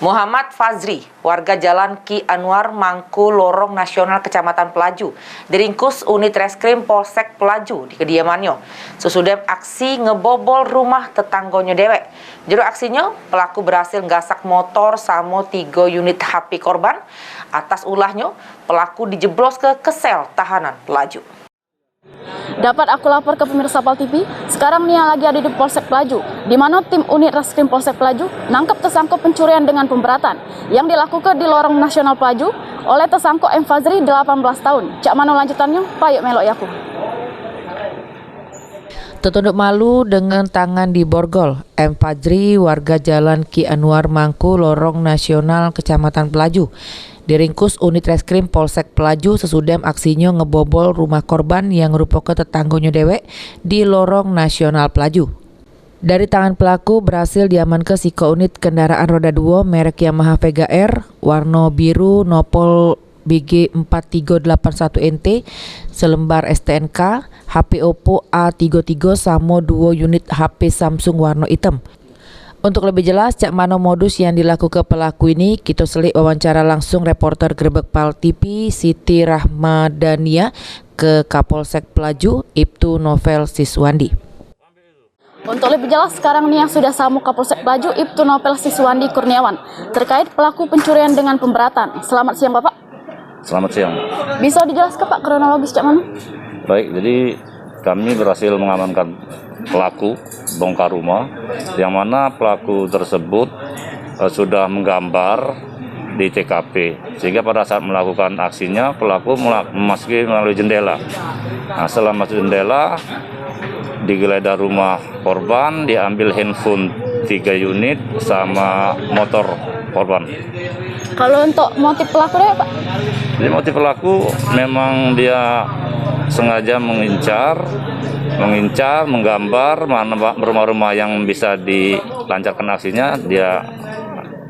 Muhammad Fazri, warga Jalan Ki Anwar, Mangku, Lorong Nasional, Kecamatan Pelaju, diringkus unit reskrim Polsek Pelaju di kediamannya. Sesudah aksi ngebobol rumah tetanggonya dewek. Juru aksinya, pelaku berhasil nggasak motor sama 3 unit HP korban. Atas ulahnya, pelaku dijeblos ke sel tahanan Pelaju. Dapat aku lapor ke pemirsa PAL TV, sekarang Nia lagi ada di Polsek Pelaju, di mana tim unit reskrim Polsek Pelaju nangkep tersangka pencurian dengan pemberatan yang dilakukan di Lorong Nasional Pelaju oleh tersangka M. Fazri 18 tahun. Cak mana lanjutannya? Payuk melok yaku. Tertunduk malu dengan tangan di borgol, M. Fazri, warga Jalan Ki Anwar, Mangku, Lorong Nasional, Kecamatan Pelaju, diringkus unit reskrim Polsek Pelaju sesudah aksinya ngebobol rumah korban yang merupakan tetanggonya dewek di Lorong Nasional Pelaju. Dari tangan pelaku berhasil diamankan sika unit kendaraan roda 2 merek Yamaha Vega R warna biru nopol BG 4381NT, selembar STNK, HP Oppo A33 sama 2 unit HP Samsung warna hitam. Untuk lebih jelas cak mano modus yang dilakukan pelaku ini, kita selik wawancara langsung reporter Grebek PAL TV Siti Rahmadania ke Kapolsek Pelaju Ibtu Novel Siswandi. Untuk lebih jelas sekarang Nia sudah sama Kapolsek Pelaju Ibtu Novel Siswandi Kurniawan terkait pelaku pencurian dengan pemberatan. Selamat siang Bapak. Selamat siang. Bisa dijelaskan Pak kronologis cak mana? Baik, jadi kami berhasil mengamankan pelaku bongkar rumah, yang mana pelaku tersebut sudah menggambar di TKP, sehingga pada saat melakukan aksinya pelaku memasuki melalui jendela. Nah, setelah masuk jendela, digeledah rumah korban, diambil handphone 3 unit sama motor korban. Kalau untuk motif pelaku deh Pak? Jadi motif pelaku memang dia sengaja mengincar, menggambar mana rumah-rumah yang bisa dilancarkan aksinya, dia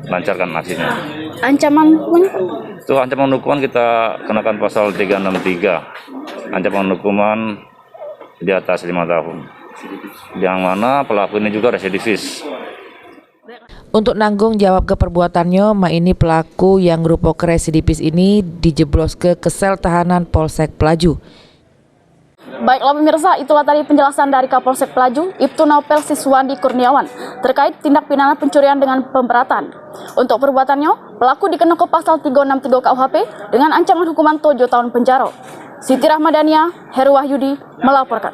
lancarkan aksinya. Ancaman hukuman? Itu ancaman hukuman kita kenakan pasal 363. Ancaman hukuman di atas 5 tahun. Yang mana pelaku ini juga residivis. Untuk nanggung jawab ke perbuatannya, ini pelaku yang merupakan residivis ini dijeblos ke sel tahanan Polsek Pelaju. Baiklah pemirsa, itulah tadi penjelasan dari Kapolsek Pelaju Ibtu Novel Siswandi Kurniawan terkait tindak pidana pencurian dengan pemberatan. Untuk perbuatannya, pelaku dikenakan pasal 363 KUHP dengan ancaman hukuman 7 tahun penjara. Siti Rahmadania, Heru Wahyudi melaporkan.